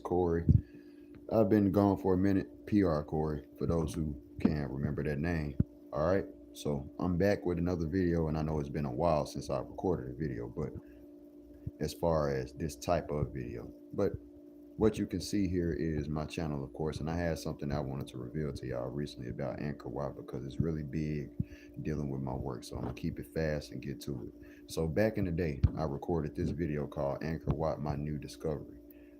Corey. I've been gone for a minute. PR Corey, for those who can't remember that name. All right. So I'm back with another video, and I know it's been a while since I recorded a video, but as far as this type of video. But what you can see here is my channel, of course, and I had something I wanted to reveal to y'all recently about Anchor. Why? Because it's really big dealing with my work, so I'm gonna keep it fast and get to it. So back in the day, I recorded this video called Anchor Watt, my new discovery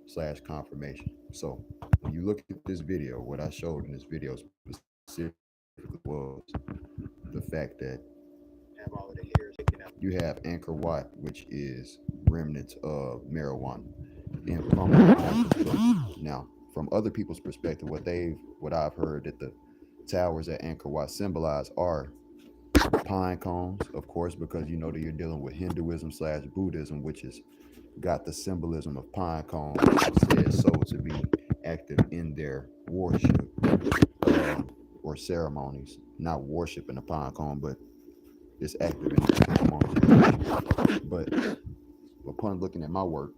slash confirmation. So when you look at this video, what I showed in this video specifically was the fact that you have Anchor Watt, which is remnants of marijuana in now, from other people's perspective, what I've heard that the towers at Angkor Wat symbolize are pine cones, of course, because you know that you're dealing with Hinduism slash Buddhism, which has got the symbolism of pine cones, said so to be active in their worship or ceremonies. Not worshiping a pine cone, but it's active in their ceremonies. But upon looking at my work,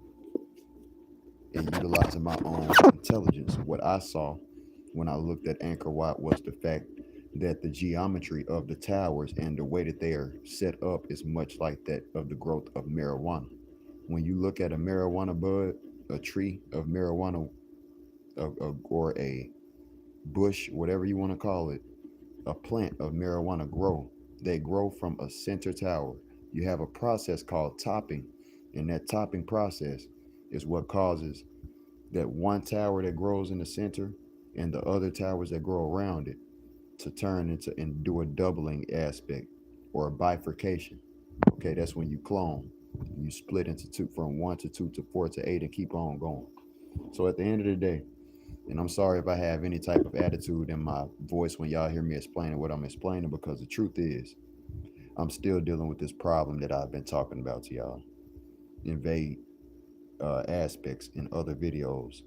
and utilizing my own intelligence, what I saw when I looked at Angkor Wat was the fact that the geometry of the towers and the way that they are set up is much like that of the growth of marijuana. When you look at a marijuana bud, a tree of marijuana, or a bush, whatever you want to call it, a plant of marijuana they grow from a center tower. You have a process called topping, and that topping process is what causes that one tower that grows in the center and the other towers that grow around it to turn into and do a doubling aspect or a bifurcation. Okay, that's when you clone. You split into two, from one to two to four to eight, and keep on going. So at the end of the day, and I'm sorry if I have any type of attitude in my voice when y'all hear me explaining what I'm explaining, because the truth is, I'm still dealing with this problem that I've been talking about to y'all in vague aspects in other videos.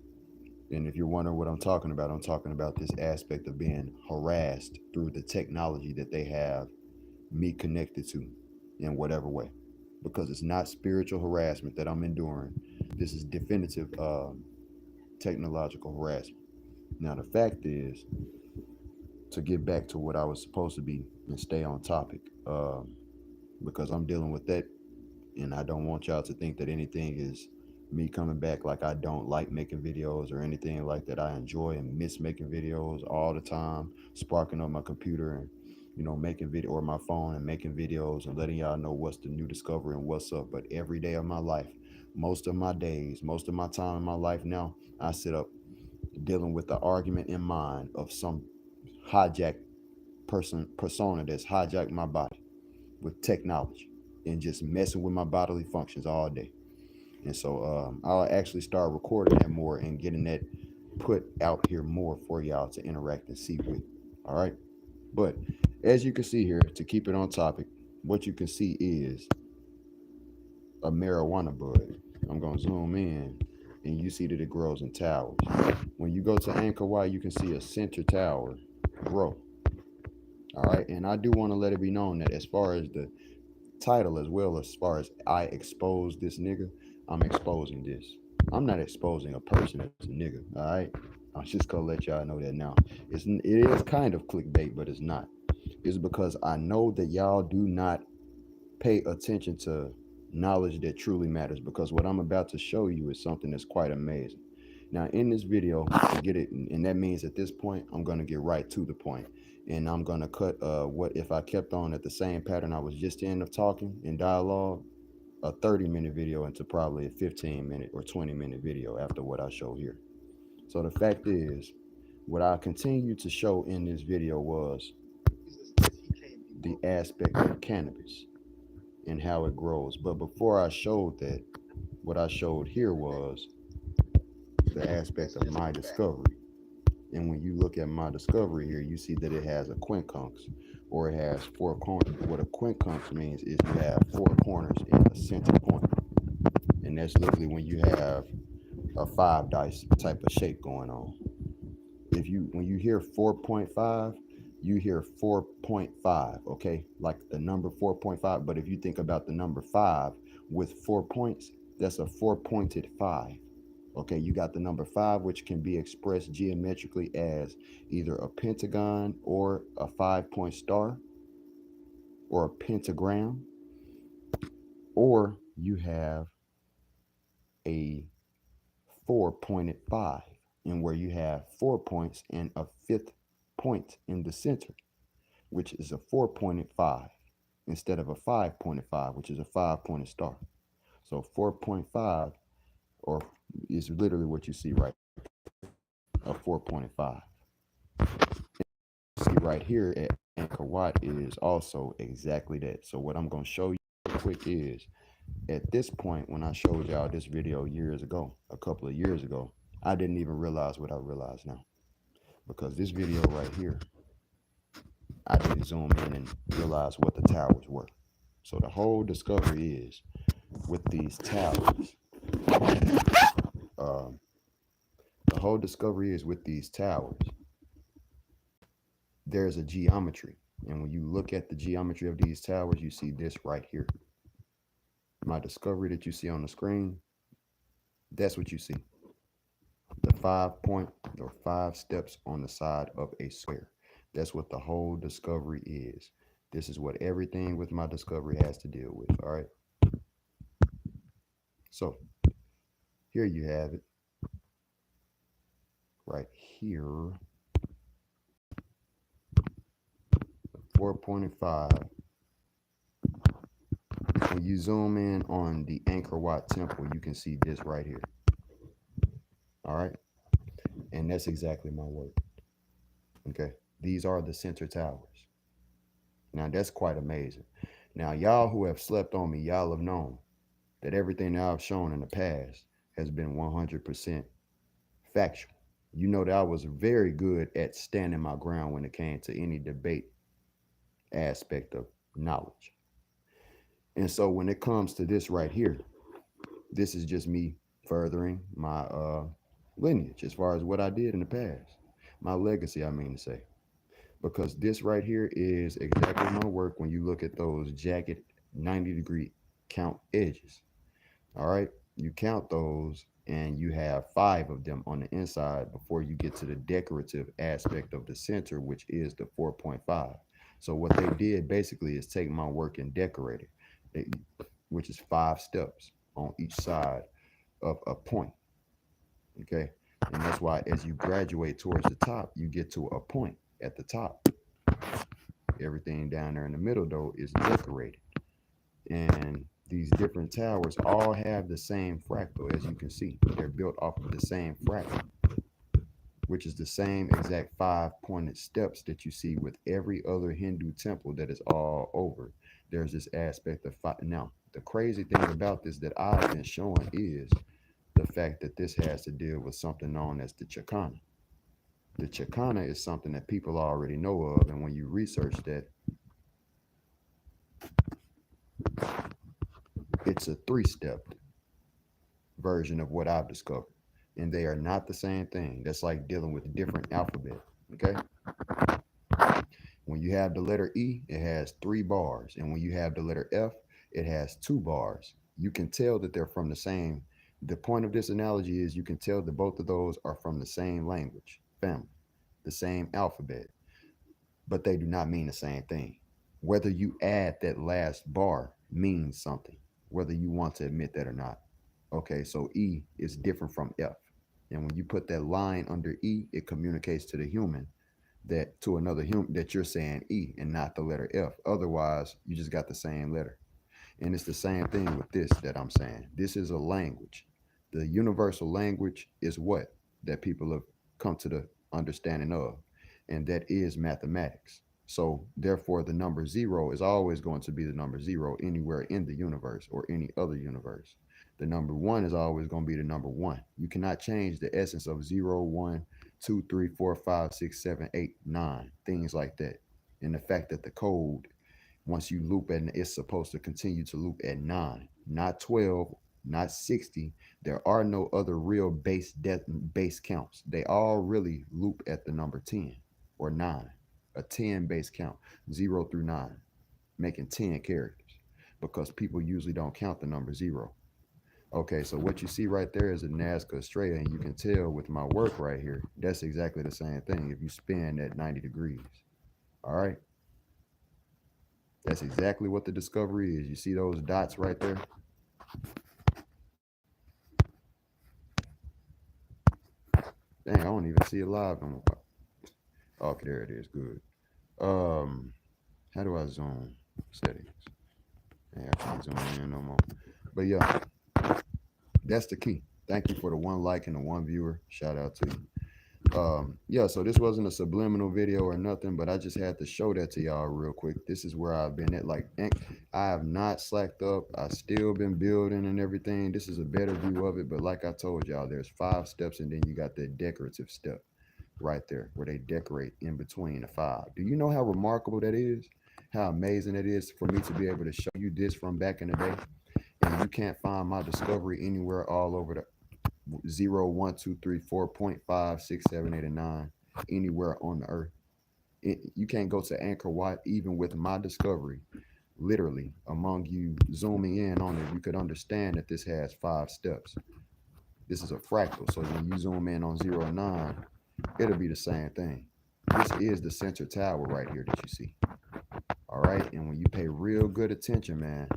And if you're wondering what I'm talking about this aspect of being harassed through the technology that they have me connected to in whatever way. Because it's not spiritual harassment that I'm enduring. This is definitive technological harassment. Now, the fact is, to get back to what I was supposed to be and stay on topic, because I'm dealing with that, and I don't want y'all to think that anything is me coming back like I don't like making videos or anything like that. I enjoy and miss making videos all the time, sparking up my computer and making video, or my phone, and making videos and letting y'all know what's the new discovery and what's up. But every day of my life, most of my days, most of my time in my life now, I sit up dealing with the argument in mind of some hijacked persona that's hijacked my body with technology and just messing with my bodily functions all day. And so I'll actually start recording that more and getting that put out here more for y'all to interact and see with. All right. But as you can see here, to keep it on topic, what you can see is a marijuana bud. I'm going to zoom in, and you see that it grows in towers. When you go to Angkor Wat, you can see a center tower grow. All right. And I do want to let it be known that as far as the title, as well as far as I expose this nigga, I'm exposing this. I'm not exposing a person as a nigga. All right, I'm just gonna let y'all know that now. It is kind of clickbait, but it's not. It's because I know that y'all do not pay attention to knowledge that truly matters. Because what I'm about to show you is something that's quite amazing. Now, in this video, to get it, and that means at this point, I'm gonna get right to the point, and I'm gonna cut what if I kept on at the same pattern I was just in of talking and dialogue, a 30-minute video into probably a 15-minute or 20-minute video after what I show here. So the fact is, what I continued to show in this video was the aspect of cannabis and how it grows. But before I showed that, what I showed here was the aspect of my discovery. And when you look at my discovery here, you see that it has a quincunx, or it has four corners. What a quincunx means is you have four corners and a center point. And that's literally when you have a five dice type of shape going on. When you hear 4.5, you hear 4.5, okay? Like the number 4.5. But if you think about the number five with 4 points, that's a four pointed five. Okay, you got the number 5, which can be expressed geometrically as either a pentagon or a 5-point star or a pentagram, or you have a 4-pointed 5, and where you have 4 points and a fifth point in the center, which is a 4-pointed 5, instead of a 5-pointed 5, which is a 5-pointed star. So 4.5, or is literally what you see right, a 4.5. See right here at Angkor Wat is also exactly that. So what I'm going to show you quick is, at this point, when I showed y'all this video years ago, a couple of years ago, I didn't even realize what I realize now. Because this video right here, I didn't zoom in and realize what the towers were. So the whole discovery is with these towers. The whole discovery is with these towers. There's a geometry. And when you look at the geometry of these towers, you see this right here. My discovery that you see on the screen, that's what you see. The 5-point or 5 steps on the side of a square. That's what the whole discovery is. This is what everything with my discovery has to deal with. All right. So here you have it. Right here. 4.5. When you zoom in on the Angkor Wat temple, you can see this right here. All right. And that's exactly my work. Okay. These are the center towers. Now that's quite amazing. Now, y'all who have slept on me, y'all have known that everything that I've shown in the past has been 100% factual. You know that I was very good at standing my ground when it came to any debate aspect of knowledge. And so when it comes to this right here, this is just me furthering my lineage as far as what I did in the past. My legacy, I mean to say. Because this right here is exactly my work when you look at those jagged 90-degree count edges. All right, you count those and you have 5 of them on the inside before you get to the decorative aspect of the center, which is the 4.5. So what they did basically is take my work and decorate it, which is 5 steps on each side of a point. Okay, and that's why as you graduate towards the top, you get to a point at the top. Everything down there in the middle, though, is decorated. And these different towers all have the same fractal, as you can see. They're built off of the same fractal, which is the same exact 5-pointed steps that you see with every other Hindu temple that is all over. There's this aspect of five. Now, the crazy thing about this that I've been showing is the fact that this has to deal with something known as the Chakana. The Chakana is something that people already know of, and when you research that, it's a 3-step version of what I've discovered, and they are not the same thing. That's like dealing with a different alphabet. Okay, when you have the letter E, it has 3 bars, and when you have the letter F, it has 2 bars. You can tell that they're from the same. The point of this analogy is you can tell that both of those are from the same language family, the same alphabet, but they do not mean the same thing. Whether you add that last bar means something, whether you want to admit that or not. Okay, so E is different from F. And when you put that line under E, it communicates to the human that to another human that you're saying E and not the letter F. Otherwise, you just got the same letter. And it's the same thing with this that I'm saying. This is a language. The universal language is what that people have come to the understanding of, and that is mathematics. So therefore, the number 0 is always going to be the number 0 anywhere in the universe or any other universe. The number 1 is always going to be the number 1. You cannot change the essence of 0, 1, 2, 3, 4, 5, 6, 7, 8, 9, things like that. And the fact that the code, once you loop and it's supposed to continue to loop at 9, not 12, not 60. There are no other real base counts. They all really loop at the number 10 or 9, a 10 base count, 0 through 9, making 10 characters, because people usually don't count the number 0. Okay, so what you see right there is a Nazca Estrella, and you can tell with my work right here, that's exactly the same thing if you spin at 90 degrees. All right, that's exactly what the discovery is. You see those dots right there? Dang, I don't even see it live. Okay, there it is. Good. How do I zoom? Settings. Yeah, I can't zoom in no more. But yeah, that's the key. Thank you for the one like and the one viewer. Shout out to you. Yeah, so this wasn't a subliminal video or nothing, but I just had to show that to y'all real quick. This is where I've been at. Like, I have not slacked up. I still been building and everything. This is a better view of it, but like I told y'all, there's 5 steps, and then you got the decorative step right there where they decorate in between the 5. Do you know how remarkable that is? How amazing it is for me to be able to show you this from back in the day, and you can't find my discovery anywhere all over the 0, 1, 2, 3, 4.5, 6, 7, 8, and 9 anywhere on the earth. You can't go to Angkor Wat even with my discovery. Literally, among you zooming in on it, you could understand that this has 5 steps. This is a fractal, so when you zoom in on 0 and 9, it'll be the same thing. This is the center tower right here that you see. All right, and when you pay real good attention, man,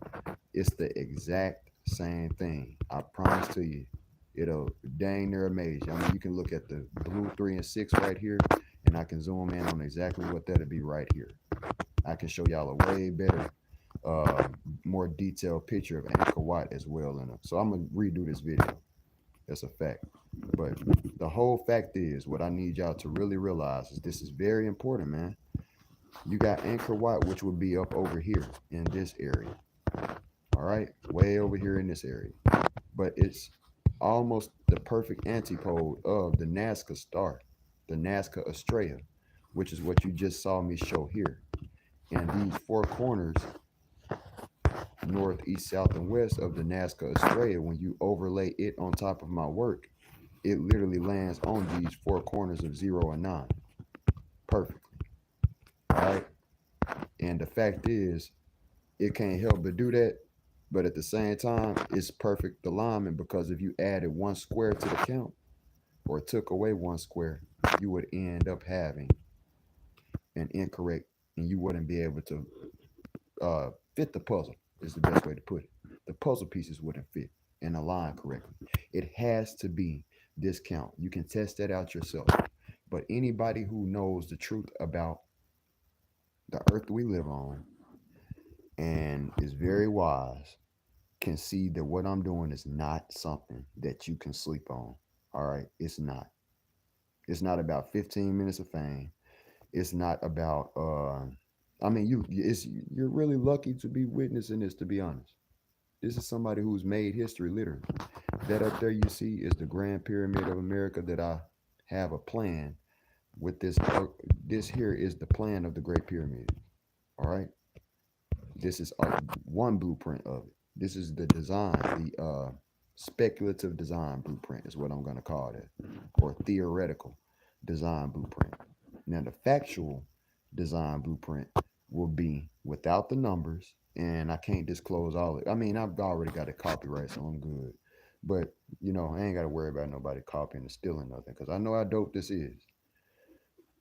it's the exact same thing. I promise to you, it'll dang near amaze you. I mean, you can look at the blue 3 and 6 right here, and I can zoom in on exactly what that'll be right here. I can show y'all a way better, more detailed picture of Angkor Wat as well. So I'm gonna redo this video. That's a fact. But the whole fact is, what I need y'all to really realize is this is very important, man. You got Angkor Wat, which would be up over here in this area. All right, way over here in this area. But it's almost the perfect antipode of the Nazca star, the Nazca Estrella, which is what you just saw me show here. And these 4 corners, north, east, south, and west of the Nazca Estrella, when you overlay it on top of my work, it literally lands on these 4 corners of 0 and 9 perfectly. All right. And the fact is, it can't help but do that. But at the same time, it's perfect alignment, because if you added 1 square to the count or took away 1 square, you would end up having an incorrect, and you wouldn't be able to fit the puzzle, is the best way to put it. The puzzle pieces wouldn't fit and align correctly. It has to be this count. You can test that out yourself. But anybody who knows the truth about the earth we live on and is very wise can see that what I'm doing is not something that you can sleep on. All right, it's not. It's not about 15 minutes of fame. It's not about I mean, you're really lucky to be witnessing this, to be honest. This is somebody who's made history, literally. That up there you see is the Grand Pyramid of America that I have a plan with this. This here is the plan of the Great Pyramid. All right. This is one blueprint of it. This is the design, the speculative design blueprint is what I'm going to call it, or theoretical design blueprint. Now, the factual design blueprint will be without the numbers, and I can't disclose all of it. I mean, I've already got it copyright, so I'm good. But, you know, I ain't got to worry about nobody copying or stealing nothing, because I know how dope this is.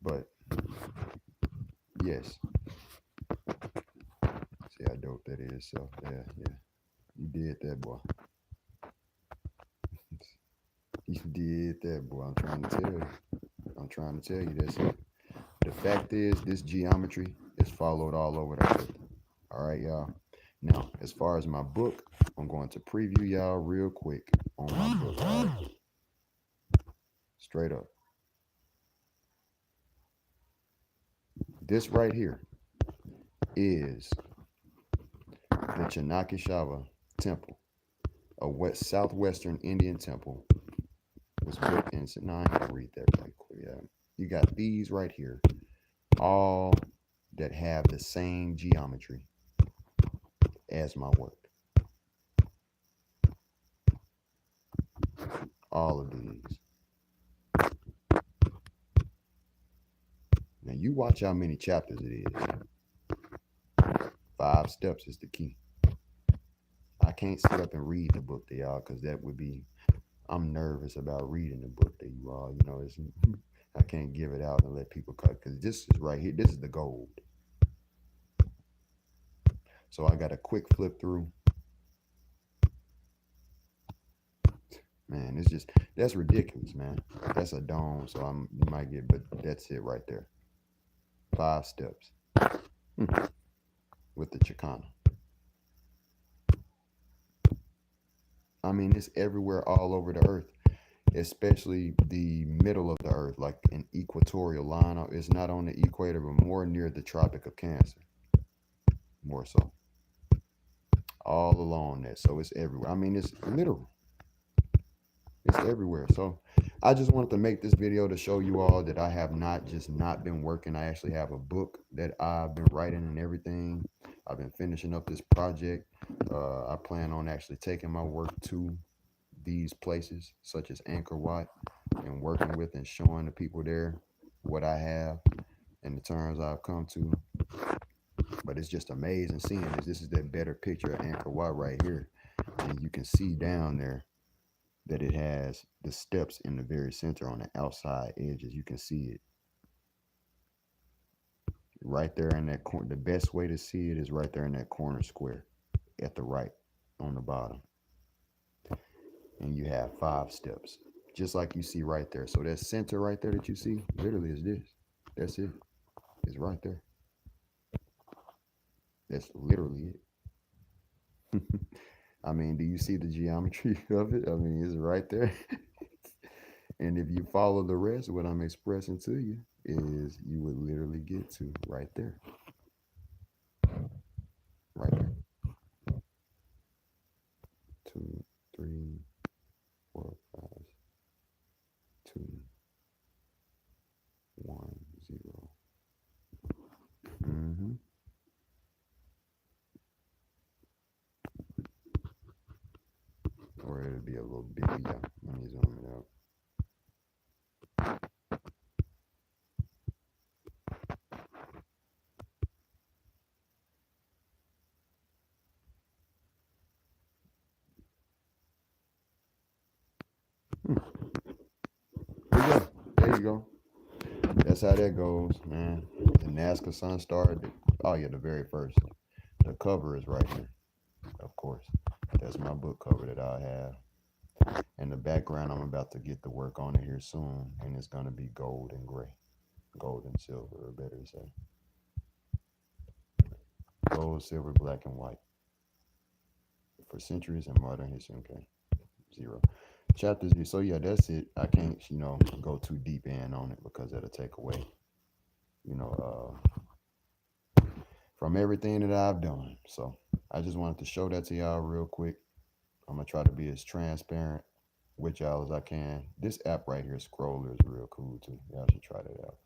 But, yes. See how dope that is. So, yeah. You did that, boy. You did that, boy. I'm trying to tell you. That's it. The fact is, this geometry is followed all over the earth. All right, y'all. Now, as far as my book, I'm going to preview y'all real quick on my book. All right? Straight up. This right here is the Chanakeshava Temple, a southwestern Indian temple. Was built in. Now I'm gonna read that right quick. Yeah, you got these right here, all that have the same geometry as my work. All of these. Now you watch how many chapters it is. 5 steps is the key. I can't sit up and read the book to y'all because that would be, I'm nervous about reading the book to you all. You know, it's I can't give it out and let people cut because this is right here. This is the gold. So I got a quick flip through. Man, it's just, that's ridiculous, man. That's a dome, so you might get, but that's it right there. 5 steps with the Chicana. I mean, it's everywhere, all over the earth, especially the middle of the earth, like an equatorial line. It's not on the equator, but more near the Tropic of Cancer, more so. All along that, so it's everywhere. I mean, it's literal. It's everywhere. So I just wanted to make this video to show you all that I have not just not been working. I actually have a book that I've been writing and everything. I've been finishing up this project. I plan on actually taking my work to these places such as Angkor Wat and working with and showing the people there what I have and the terms I've come to. But it's just amazing seeing this. This is that better picture of Angkor Wat right here. And you can see down there that it has the steps in the very center on the outside edges. You can see it right there in that corner. The best way to see it is right there in that corner square at the right on the bottom. And you have 5 steps, just like you see right there. So that center right there that you see literally is this. That's it. It's right there. That's literally it. I mean, do you see the geometry of it? I mean, it's right there. And if you follow the rest, what I'm expressing to you is you would literally get to right there. Right there. 2, 3, 4, 5, 2, 1, 0. Mm-hmm. Or it'll be a little bigger. Yeah, let me zoom it out. Yeah, there you go. That's how that goes, man. The Nazca Sun Star. Oh yeah, the very first. The cover is right here, of course. That's my book cover that I have. And the background, I'm about to get to work on it here soon, and it's gonna be gold and gray, gold and silver, or better to say, gold, silver, black, and white. For centuries in modern history. Okay, 0. Chapter 0. So yeah, that's it. I can't, go too deep in on it because that'll take away, from everything that I've done. So I just wanted to show that to y'all real quick. I'm gonna try to be as transparent with y'all as I can. This app right here, Scroller, is real cool too. Y'all should try that out.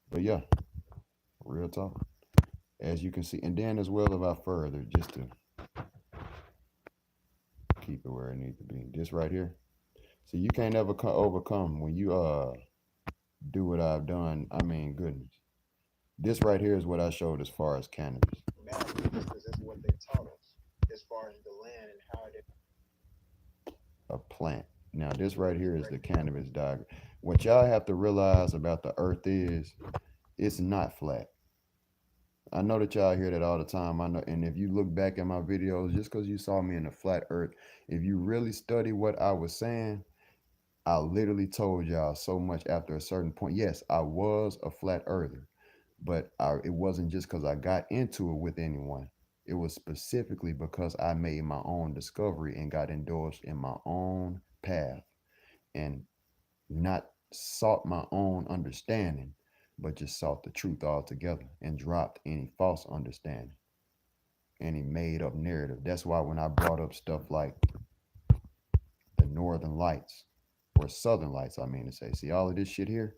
But yeah, real talk. As you can see, and then as well, if I further, just to keep it where it needs to be, this right here. So you can't ever overcome when you do what I've done. I mean, goodness. This right here is what I showed as far as cannabis. Because this is what they taught us as far as the land and how it. A plant. Now this right here is the cannabis diagram. What y'all have to realize about the earth is it's not flat. I know that y'all hear that all the time. I know, and if you look back at my videos, just because you saw me in a flat earth, if you really study what I was saying, I literally told y'all so much after a certain point. Yes, I was a flat earther, but it wasn't just because I got into it with anyone. It was specifically because I made my own discovery and got endorsed in my own path and not sought my own understanding, but just sought the truth altogether and dropped any false understanding, any made up narrative. That's why when I brought up stuff like the Northern Lights or Southern Lights, I mean to say, see all of this shit here?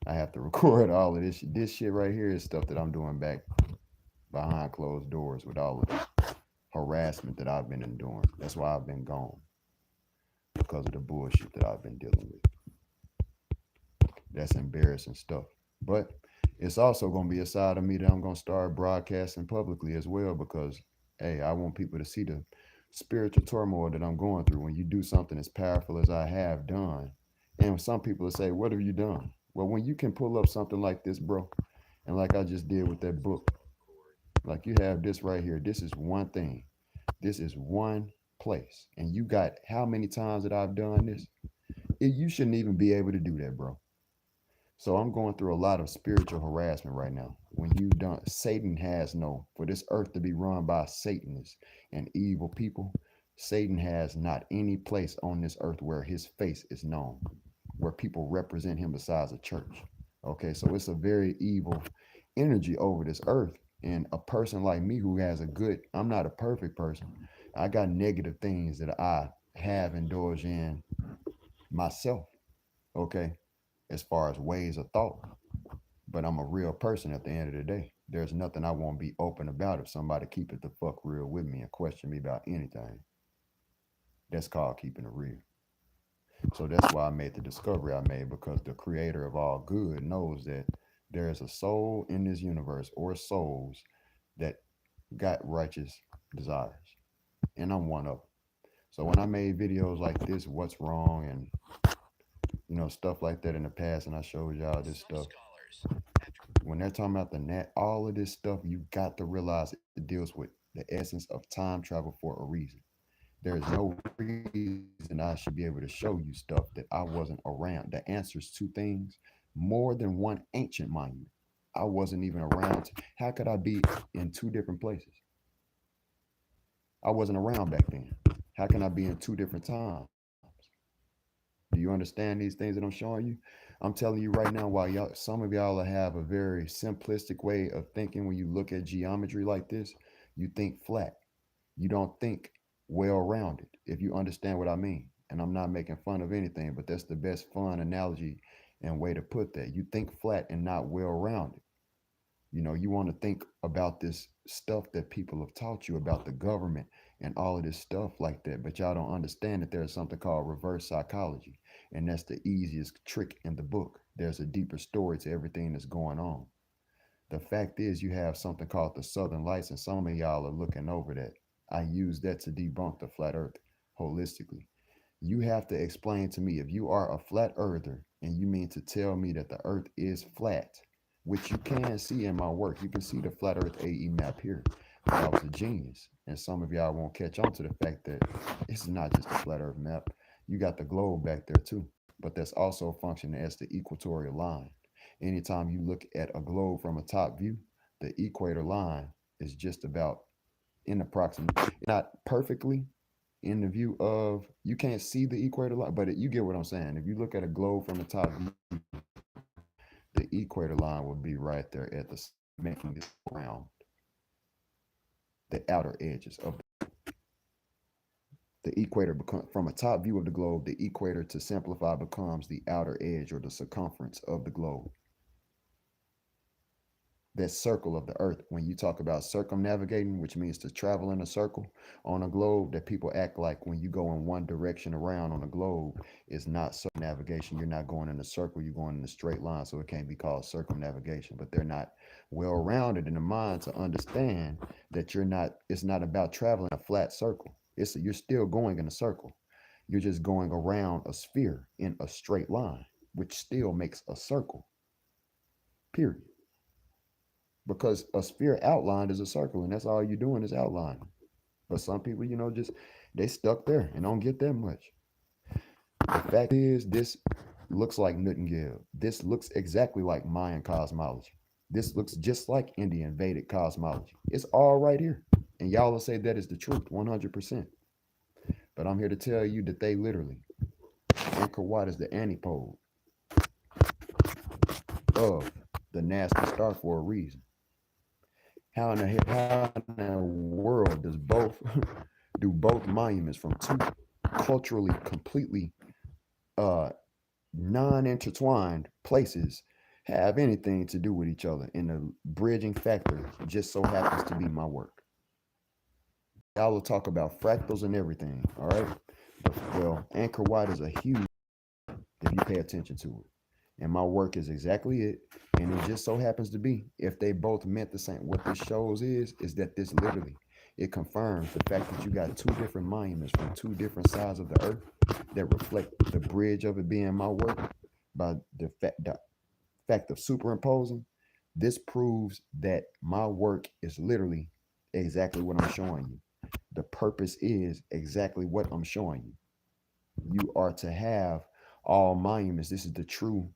I have to record all of this. This shit right here is stuff that I'm doing back behind closed doors with all of the harassment that I've been enduring. That's why I've been gone, because of the bullshit that I've been dealing with. That's embarrassing stuff. But it's also going to be a side of me that I'm going to start broadcasting publicly as well, because, hey, I want people to see the spiritual turmoil that I'm going through when you do something as powerful as I have done. And some people will say, what have you done? Well, when you can pull up something like this, bro, and like I just did with that book, like you have this right here, this is one thing. This is one place. And you got how many times that I've done this? You shouldn't even be able to do that, bro. So I'm going through a lot of spiritual harassment right now. When you don't, Satan has no, for this earth to be run by Satanists and evil people, Satan has not any place on this earth where his face is known, where people represent him besides a church. Okay, so it's a very evil energy over this earth. And a person like me who has a good, I'm not a perfect person. I got negative things that I have indulged in myself. Okay, as far as ways of thought, but I'm a real person at the end of the day. There's nothing I won't be open about if somebody keep it the fuck real with me and question me about anything. That's called keeping it real. So that's why I made the discovery I made, because the creator of all good knows that there is a soul in this universe, or souls, that got righteous desires. And I'm one of them. So when I made videos like this, what's wrong, and stuff like that in the past, and I showed y'all this stuff, when they're talking about the net, all of this stuff, you got to realize it deals with the essence of time travel for a reason. There's no reason I should be able to show you stuff that I wasn't around. The answers to things, more than one ancient monument, I wasn't even around. How could I be in two different places? I wasn't around back then. How can I be in two different times? Do you understand these things that I'm showing you? I'm telling you right now, while y'all, some of y'all have a very simplistic way of thinking when you look at geometry like this, you think flat. You don't think well rounded, if you understand what I mean. And I'm not making fun of anything, but that's the best fun analogy and way to put that. You think flat and not well rounded. You want to think about this stuff that people have taught you about the government and all of this stuff like that, but y'all don't understand that there's something called reverse psychology, and that's the easiest trick in the book. There's a deeper story to everything that's going on. The fact is, you have something called the Southern Lights, and some of y'all are looking over that. I use that to debunk the flat earth holistically. You have to explain to me, if you are a flat earther and you mean to tell me that the earth is flat, which you can see in my work. You can see the flat earth AE map here. But I was a genius. And some of y'all won't catch on to the fact that it's not just a flat earth map. You got the globe back there too. But that's also functioning as the equatorial line. Anytime you look at a globe from a top view, the equator line is just about in approximate, not perfectly in the view of, you can't see the equator line, but you get what I'm saying. If you look at a globe from the top view, the equator line would be right there at the, making it around the outer edges of the equator. From a top view of the globe, the equator, to simplify, becomes the outer edge or the circumference of the globe. That circle of the earth, when you talk about circumnavigating, which means to travel in a circle on a globe, that people act like when you go in one direction around on a globe is not circumnavigation. You're not going in a circle, you're going in a straight line, so it can't be called circumnavigation. But they're not well rounded in the mind to understand that it's not about traveling a flat circle. You're still going in a circle. You're just going around a sphere in a straight line, which still makes a circle, period. Because a sphere outlined is a circle, and that's all you're doing is outlining. But some people, just they stuck there and don't get that much. The fact is, this looks like Newton. This looks exactly like Mayan cosmology. This looks just like Indian Vedic cosmology. It's all right here. And y'all will say that is the truth, 100%. But I'm here to tell you that they literally, Angkor Wat is the antipode of the nasty star for a reason. How in the world does both do both monuments from two culturally completely non-intertwined places have anything to do with each other? And the bridging factor just so happens to be my work. Y'all will talk about fractals and everything, all right? Well, Angkor Wat is a huge, if you pay attention to it. And my work is exactly it. And it just so happens to be, if they both meant the same, what this shows is that this literally It confirms the fact that you got two different monuments from two different sides of the earth that reflect the bridge of it being my work by the fact of superimposing. This proves that my work is literally exactly what I'm showing you. The purpose is exactly what I'm showing you. You are to have all monuments. This is the true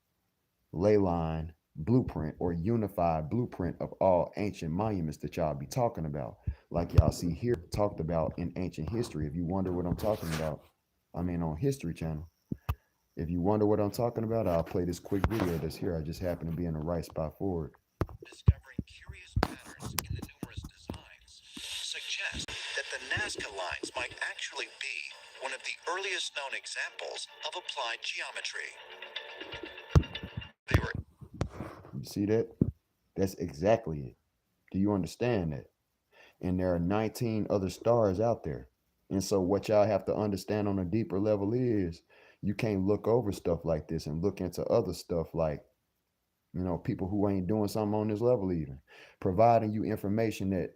ley line blueprint or unified blueprint of all ancient monuments that y'all be talking about. Like y'all see here, talked about in ancient history. If you wonder what I'm talking about, I mean on History Channel. If you wonder what I'm talking about, I'll play this quick video that's here. I just happen to be in the right spot for it. Discovering curious patterns in the numerous designs suggest that the Nazca lines might actually be one of the earliest known examples of applied geometry. They were. You see that? That's exactly it. Do you understand that? And there are 19 other stars out there. And so what y'all have to understand on a deeper level is you can't look over stuff like this and look into other stuff like, people who ain't doing something on this level even, providing you information that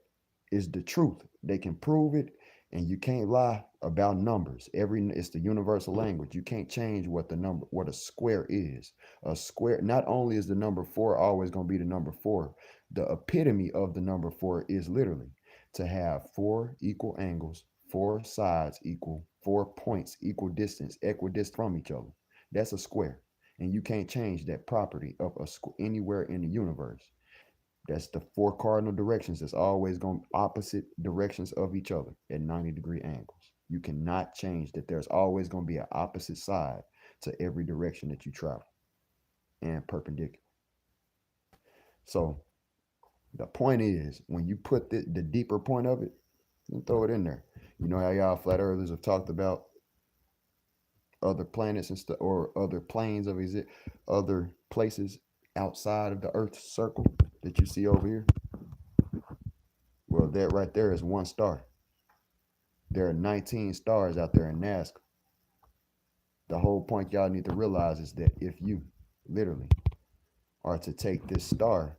is the truth. They can prove it, and you can't lie about numbers. It's the universal language. You can't change what a square is. A square, not only is the number 4 always going to be the number 4, the epitome of the number 4 is literally to have 4 equal angles, 4 sides equal, 4 points equal distance, equidistant from each other. That's a square. And you can't change that property of anywhere in the universe. That's the 4 cardinal directions. That's always going opposite directions of each other at 90-degree angles. You cannot change that. There's always going to be an opposite side to every direction that you travel and perpendicular. So the point is, when you put the deeper point of it, you throw it in there. You know how y'all flat earthers have talked about other planets and stuff, or other planes of other places outside of the Earth's circle that you see over here? Well, that right there is one star. There are 19 stars out there in Nazca. The whole point y'all need to realize is that if you literally are to take this star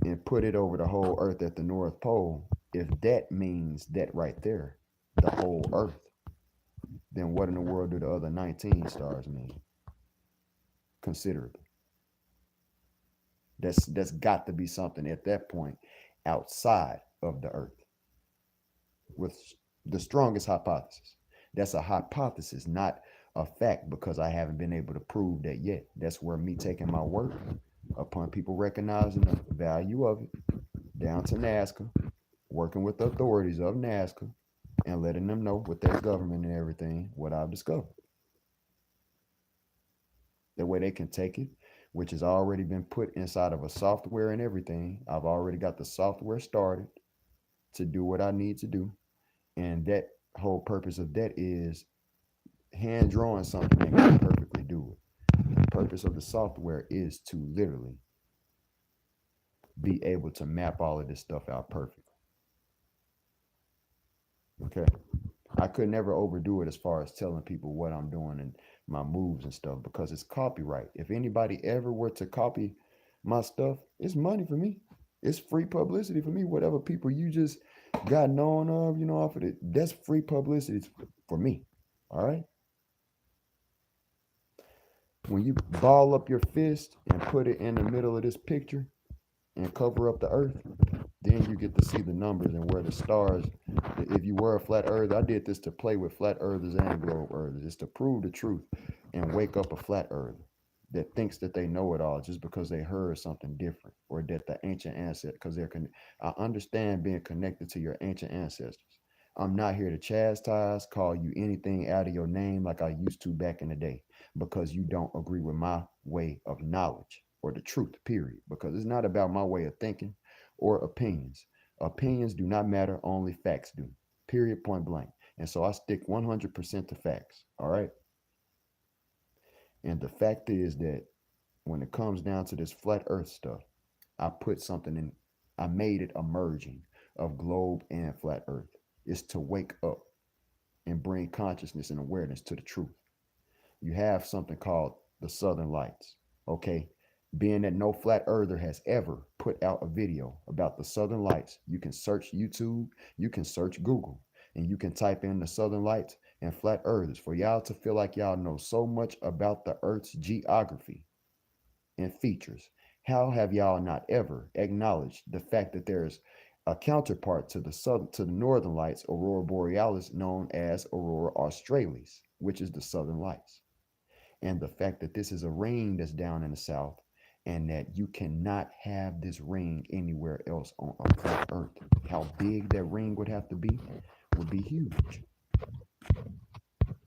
and put it over the whole Earth at the North Pole, if that means that right there, the whole Earth, then what in the world do the other 19 stars mean? Considerably. That's got to be something at that point outside of the Earth. With the strongest hypothesis. That's a hypothesis, not a fact, because I haven't been able to prove that yet. That's where me taking my work upon people recognizing the value of it down to Nazca, working with the authorities of Nazca, and letting them know with their government and everything what I've discovered. That way they can take it, which has already been put inside of a software and everything. I've already got the software started to do what I need to do. And that whole purpose of that is hand drawing something and can perfectly do it. The purpose of the software is to literally be able to map all of this stuff out perfectly. Okay. I could never overdo it as far as telling people what I'm doing and my moves and stuff, because it's copyright. If anybody ever were to copy my stuff, it's money for me. It's free publicity for me. Whatever people you just got known of, off of it, that's free publicity for me. All right. When you ball up your fist and put it in the middle of this picture and cover up the Earth, then you get to see the numbers and where the stars. If you were a flat earther, I did this to play with flat earthers and globe earthers. It's to prove the truth and wake up a flat earther that thinks that they know it all just because they heard something different, or that the ancient ancestors, because I understand being connected to your ancient ancestors. I'm not here to chastise, call you anything out of your name like I used to back in the day, because you don't agree with my way of knowledge or the truth, period. Because it's not about my way of thinking or opinions. Opinions do not matter, only facts do. Period, point blank. And so I stick 100% to facts. All right. And the fact is that when it comes down to this flat earth stuff, I put something in, I made it a merging of globe and flat earth. It's to wake up and bring consciousness and awareness to the truth. You have something called the Southern Lights. Okay. Being that no flat earther has ever put out a video about the Southern Lights. You can search YouTube, you can search Google, and you can type in the Southern Lights and flat earthers for y'all to feel like y'all know so much about the Earth's geography and features. How have y'all not ever acknowledged the fact that there's a counterpart to the northern lights, aurora borealis, known as aurora australis, which is the southern lights, and the fact that this is a ring that's down in the south, and that you cannot have this ring anywhere else on a flat earth. How big that ring would have to be would be huge.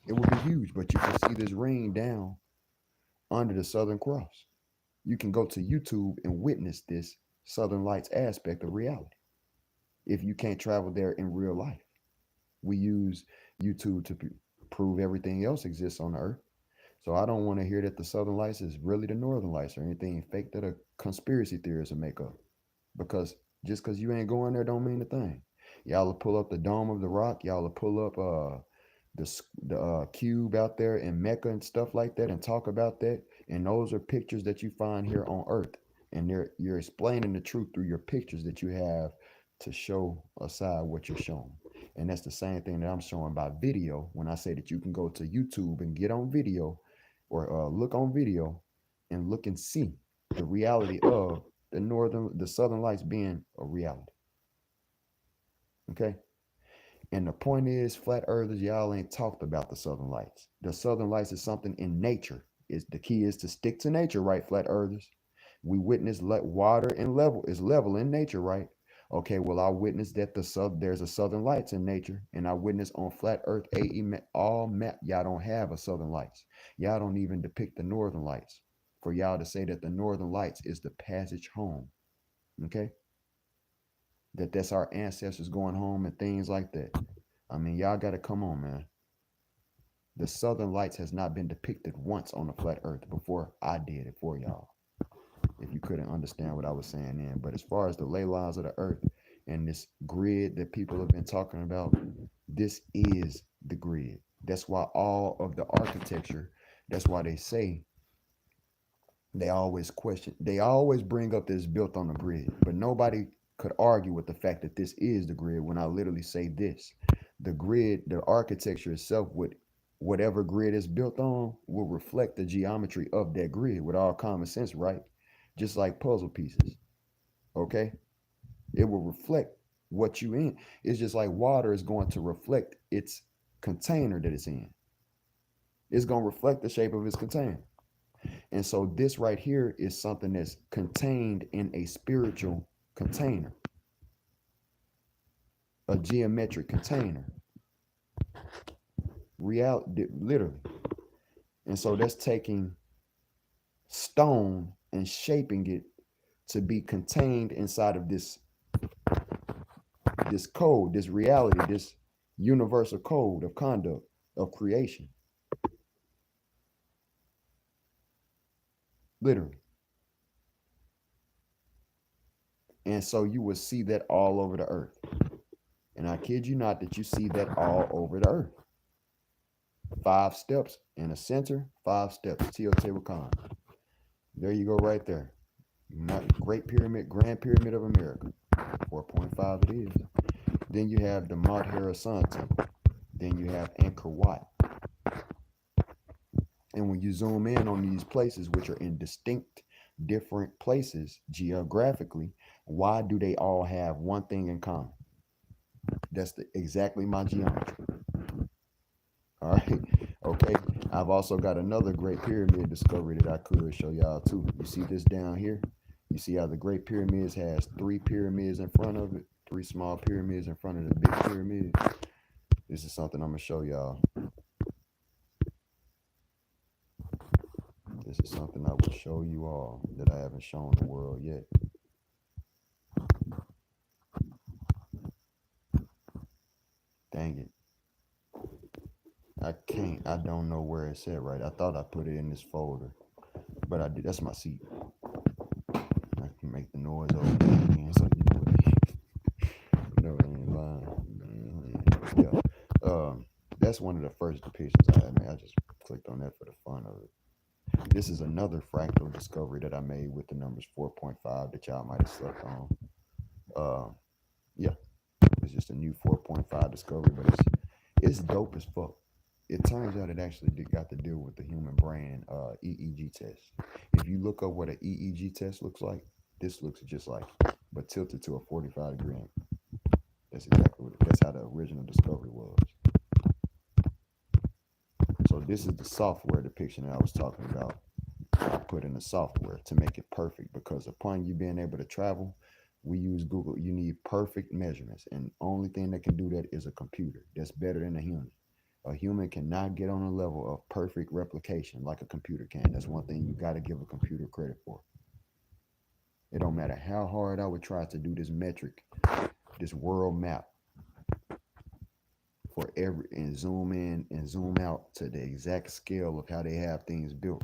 It would be huge, but you can see this ring down under the Southern Cross. You can go to YouTube and witness this Southern Lights aspect of reality if you can't travel there in real life. We use YouTube to prove everything else exists on the earth. So I don't want to hear that the Southern Lights is really the Northern Lights or anything fake that a conspiracy theorists will make up. Because just because you ain't going there don't mean a thing. Y'all will pull up the Dome of the Rock. Y'all will pull up the cube out there in Mecca and stuff like that and talk about that. And those are pictures that you find here on Earth. And you're explaining the truth through your pictures that you have to show aside what you're showing. And that's the same thing that I'm showing by video when I say that you can go to YouTube and get on video or look on video and look and see the reality of the Southern Lights being a reality. Okay? And the point is, flat earthers, y'all ain't talked about the Southern Lights. The Southern Lights is something in nature. The key is to stick to nature, right, flat earthers? We witness water and level in nature, right? Okay, well, I witnessed that there's a Southern Lights in nature, and I witnessed on Flat Earth AE all map. Y'all don't have a Southern Lights. Y'all don't even depict the Northern Lights. For y'all to say that the Northern Lights is the passage home, okay? That's our ancestors going home and things like that. I mean, y'all got to come on, man. The Southern Lights has not been depicted once on the Flat Earth before I did it for y'all. If you couldn't understand what I was saying then. But as far as the ley lines of the earth and this grid that people have been talking about, this is the grid. That's why all of the architecture, that's why they say, they always bring up this built on the grid. But nobody could argue with the fact that this is the grid when I literally say this. The grid, the architecture itself, with whatever grid is built on, will reflect the geometry of that grid with all common sense, right? Just like puzzle pieces, okay? It will reflect what you in. It's just like water is going to reflect its container that it's in. It's going to reflect the shape of its container. And so this right here is something that's contained in a spiritual container, a geometric container, reality, literally. And so that's taking stone and shaping it to be contained inside of this code, this reality, this universal code of conduct of creation. Literally. And so you will see that all over the earth. And I kid you not that you see that all over the earth. 5 steps in the center, 5 steps, Teotihuacan. There you go right there. Great Pyramid, Grand Pyramid of America. 4.5 it is. Then you have the Mount Hera Sun Temple. Then you have Angkor Wat. And when you zoom in on these places, which are in distinct different places geographically, why do they all have one thing in common? That's exactly my geometry. All right. Okay. I've also got another Great Pyramid discovery that I could show y'all too. You see this down here? You see how the Great Pyramids has 3 pyramids in front of it, 3 small pyramids in front of the big pyramid. This is something I'm gonna show y'all. This is something I will show you all that I haven't shown the world yet. Dang it. I don't know where it's at right. I thought I put it in this folder, but I did. That's my seat. I can make the noise over again so you know it ain't lying. Yeah. That's one of the first depictions I had made. I just clicked on that for the fun of it. This is another fractal discovery that I made with the numbers 4.5 that y'all might have slept on. Uh, yeah, it's just a new 4.5 discovery, but it's dope as fuck. It turns out it actually got to deal with the human brain EEG test. If you look up what an EEG test looks like, this looks just like it, but tilted to a 45-degree angle. That's exactly what that's how the original discovery was. So this is the software depiction that I was talking about. I put in the software to make it perfect because upon you being able to travel, we use Google. You need perfect measurements, and only thing that can do that is a computer. That's better than a human. A human cannot get on a level of perfect replication like a computer can. That's one thing you got to give a computer credit for. It don't matter how hard I would try to do this metric, this world map for every and zoom in and zoom out to the exact scale of how they have things built,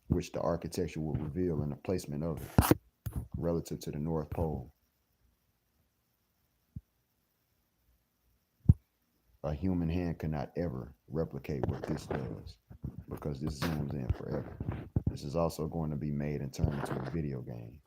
which the architecture will reveal and the placement of it relative to the North Pole. A human hand cannot ever replicate what this does because this zooms in forever. This is also going to be made and turned into a video game.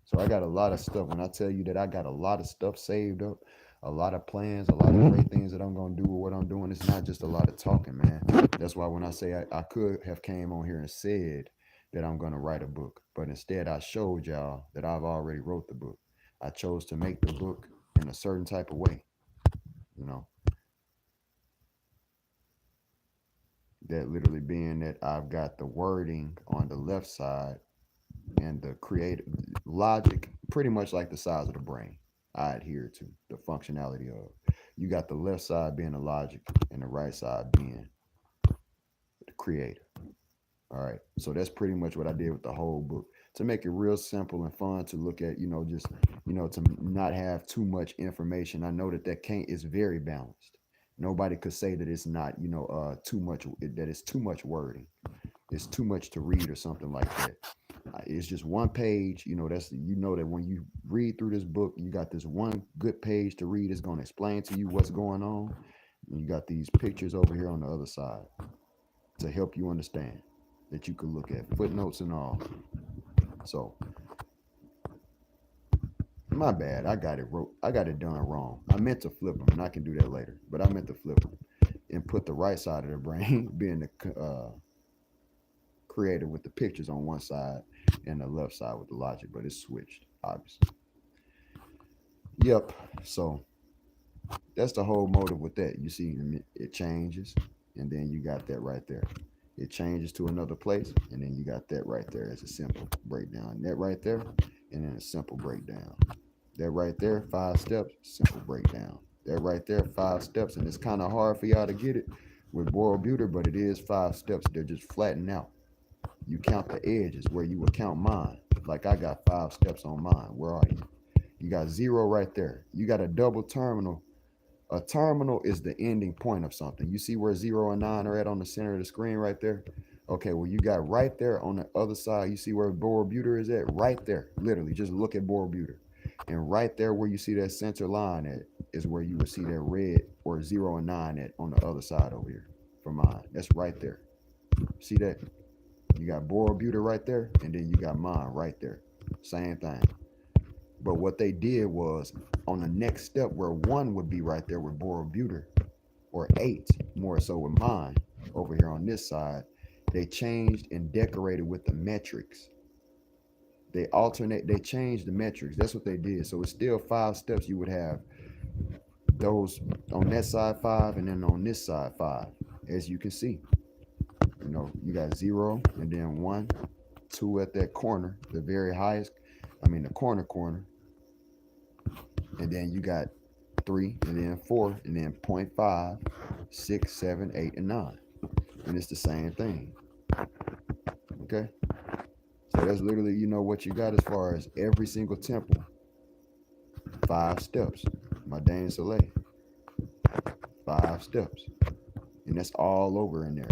So I got a lot of stuff. When I tell you that I got a lot of stuff saved up, a lot of plans, a lot of great things that I'm going to do with what I'm doing, it's not just a lot of talking, man. That's why when I say I could have came on here and said that I'm going to write a book, but instead I showed y'all that I've already wrote the book. I chose to make the book in a certain type of way, you know, that literally being that I've got the wording on the left side and the creative logic pretty much like the size of the brain I adhere to the functionality of. You got the left side being the logic and the right side being the creative. All right. So that's pretty much what I did with the whole book to make it real simple and fun to look at, just, to not have too much information. I know that can't is very balanced. Nobody could say that it's not, too much, that it's too much wording. It's too much to read or something like that. It's just one page, that's, that when you read through this book, you got this one good page to read. It's going to explain to you what's going on. And you got these pictures over here on the other side to help you understand that you could look at footnotes and all. So my bad. I got it done wrong. I meant to flip them and I can do that later, but I meant to flip them and put the right side of the brain being the creative with the pictures on one side and the left side with the logic, but it's switched, obviously. Yep. So that's the whole motive with that. You see, it changes, and then you got that right there. It changes to another place, and then you got that right there as a simple breakdown. That right there, and then a simple breakdown. That right there, 5 steps, simple breakdown. That right there, 5 steps, and it's kind of hard for y'all to get it with Borobudur, but it is 5 steps. They're just flattened out. You count the edges where you would count mine. Like I got 5 steps on mine. Where are you? You got 0 right there. You got a double terminal. A terminal is the ending point of something. You see where 0 and 9 are at on the center of the screen right there? Okay, well, you got right there on the other side. You see where Borobudur is at? Right there. Literally, just look at Borobudur. And right there where you see that center line at is where you would see that red or 0 and 9 at on the other side over here for mine. That's right there. See that? You got Borobudur right there, and then you got mine right there. Same thing. But what they did was on the next step where 1 would be right there with Borobudur, or 8 more so with mine over here on this side, they changed and decorated with the metrics. They changed the metrics. That's what they did. So it's still 5 steps. You would have those on that side 5 and then on this side 5, as you can see. You got 0 and then 1, 2 at that corner, the very highest, the corner. And then you got 3 and then 4 and then 0.5, 6, 7, 8, and 9. And it's the same thing. Okay? So that's literally, what you got as far as every single temple. 5 steps. Madain Soleil. 5 steps. And that's all over in there.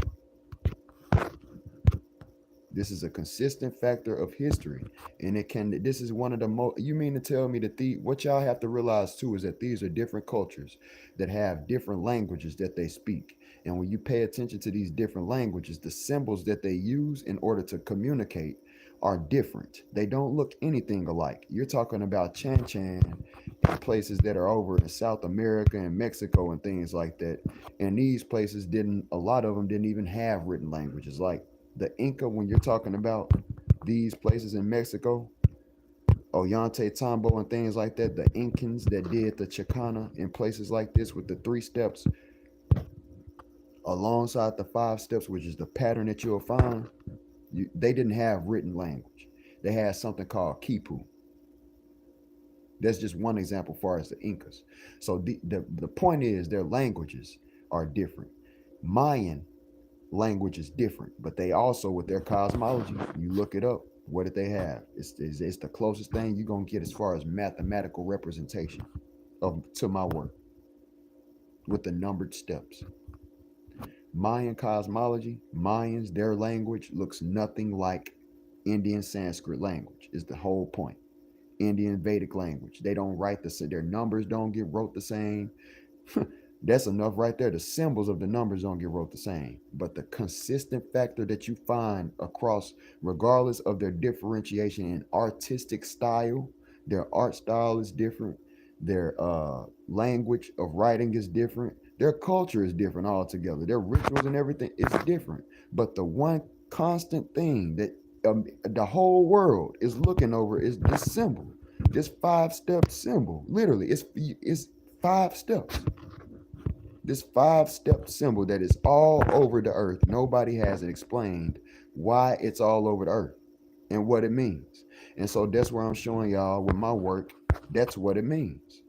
This is a consistent factor of history, and it can. This is one of the most. You mean to tell me that what y'all have to realize too is that these are different cultures that have different languages that they speak, and when you pay attention to these different languages, the symbols that they use in order to communicate are different. They don't look anything alike. You're talking about Chan Chan and places that are over in South America and Mexico and things like that. And these places didn't. A lot of them didn't even have written languages like the Inca, when you're talking about these places in Mexico, Ollantaytambo and things like that, the Incans that did the Chicana in places like this with the 3 steps alongside the 5 steps, which is the pattern that you'll find, they didn't have written language. They had something called Quipu. That's just one example as far as the Incas. So the point is their languages are different. Mayan language is different, but they also, with their cosmology, you look it up, what did they have? It's the closest thing you're going to get as far as mathematical representation to my work with the numbered steps. Mayan cosmology, Mayans, their language looks nothing like Indian Sanskrit language, is the whole point. Indian Vedic language, they don't write their numbers don't get wrote the same. That's enough right there. The symbols of the numbers don't get wrote the same, but the consistent factor that you find across, regardless of their differentiation in artistic style, their art style is different, their language of writing is different, their culture is different altogether, their rituals and everything is different. But the one constant thing that the whole world is looking over is this symbol, this 5-step symbol. Literally, it's 5 steps. This 5-step symbol that is all over the earth. Nobody has it explained why it's all over the earth and what it means. And so that's where I'm showing y'all with my work. That's what it means.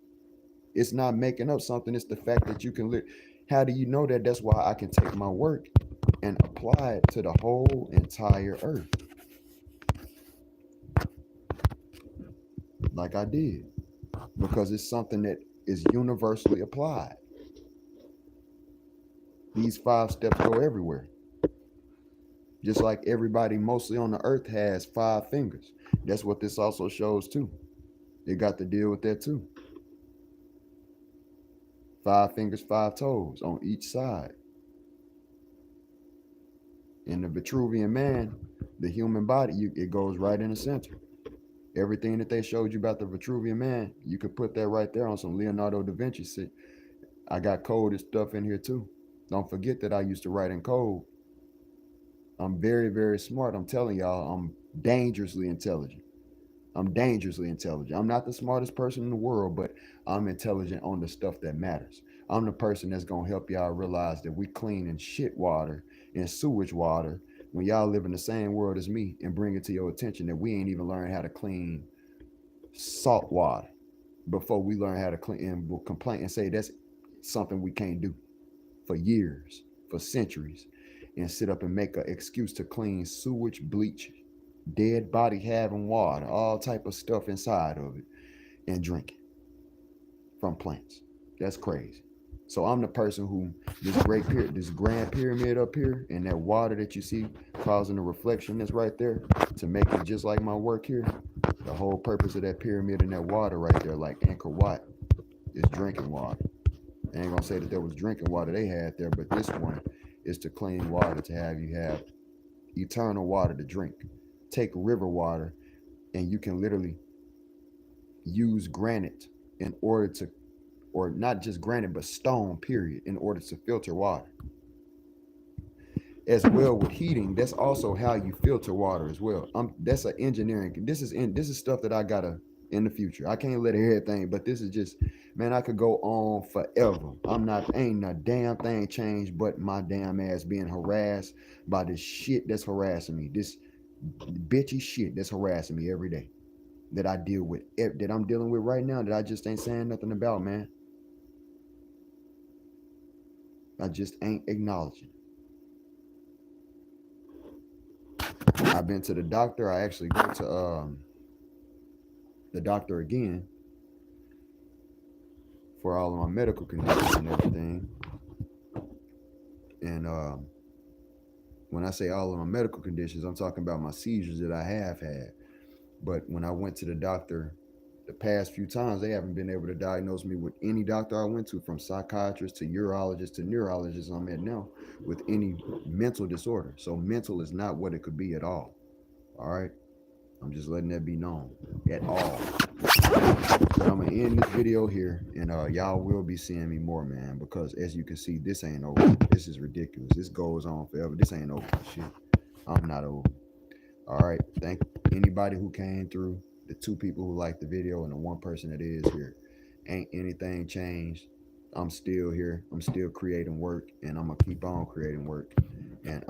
It's not making up something. It's the fact that you can live. How do you know that? That's why I can take my work and apply it to the whole entire earth. Like I did. Because it's something that is universally applied. These 5 steps go everywhere. Just like everybody mostly on the earth has 5 fingers. That's what this also shows too. It got to deal with that too. 5 fingers, 5 toes on each side. In the Vitruvian Man, the human body, it goes right in the center. Everything that they showed you about the Vitruvian Man, you could put that right there on some Leonardo da Vinci shit. I got coded stuff in here too. Don't forget that I used to write in code. I'm very, very smart. I'm telling y'all, I'm dangerously intelligent. I'm dangerously intelligent. I'm not the smartest person in the world, but I'm intelligent on the stuff that matters. I'm the person that's going to help y'all realize that we clean in shit water and sewage water when y'all live in the same world as me, and bring it to your attention that we ain't even learned how to clean salt water before we learn how to clean, and will complain and say that's something we can't do for years, for centuries, and sit up and make an excuse to clean sewage, bleach, dead body having water, all type of stuff inside of it, and drink it from plants. That's crazy. So I'm the person who this grand pyramid up here, and that water that you see causing the reflection that's right there to make it just like my work here. The whole purpose of that pyramid and that water right there, like Angkor Wat, is drinking water. I ain't gonna say that there was drinking water they had there, but this one is to clean water, to have you have eternal water to drink. Take river water, and you can literally use granite in order to, or not just granite, but stone, period, in order to filter water. As well with heating, that's also how you filter water as well. That's an engineering. This is stuff that I gotta in the future. I can't let everything, but this is just, man, I could go on forever. Ain't a damn thing changed but my damn ass being harassed by this shit that's harassing me. This bitchy shit that's harassing me every day that I deal with, that I'm dealing with right now, that I just ain't saying nothing about, man. I just ain't acknowledging. I've been to the doctor. I actually go to the doctor again for all of my medical conditions and everything. And when I say all of my medical conditions, I'm talking about my seizures that I have had. But when I went to the doctor the past few times, they haven't been able to diagnose me with any doctor I went to, from psychiatrist to urologist to neurologist I'm at now, with any mental disorder. So mental is not what it could be at all. All right. I'm just letting that be known at all. But I'm gonna end this video here, and y'all will be seeing me more, man. Because as you can see, this ain't over. This is ridiculous. This goes on forever. This ain't over. Shit, I'm not over. All right. Thank anybody who came through. The 2 people who liked the video and the 1 person that is here. Ain't anything changed. I'm still here. I'm still creating work, and I'm gonna keep on creating work and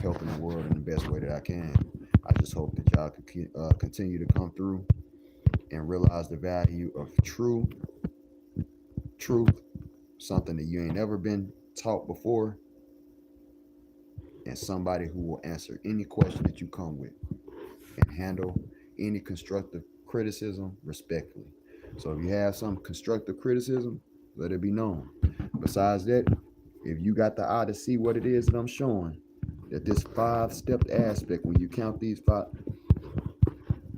helping the world in the best way that I can. I just hope that y'all can continue to come through and realize the value of truth, something that you ain't ever been taught before, and somebody who will answer any question that you come with and handle any constructive criticism respectfully. So if you have some constructive criticism, let it be known. Besides that, if you got the eye to see what it is that I'm showing, that this 5-step aspect, when you count these 5,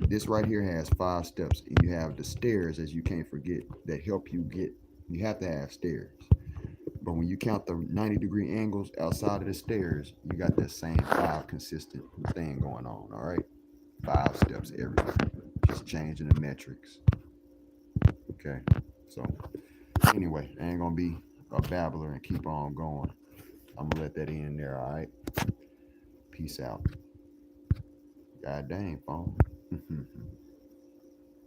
this right here has 5 steps, and you have the stairs, as you can't forget, that help you get. You have to have stairs. But when you count the 90-degree angles outside of the stairs, you got that same 5 consistent thing going on. All right, 5 steps everywhere, just changing the metrics. Okay, so anyway, I ain't gonna be a babbler and keep on going. I'm gonna let that end there. All right, peace out. God dang, phone.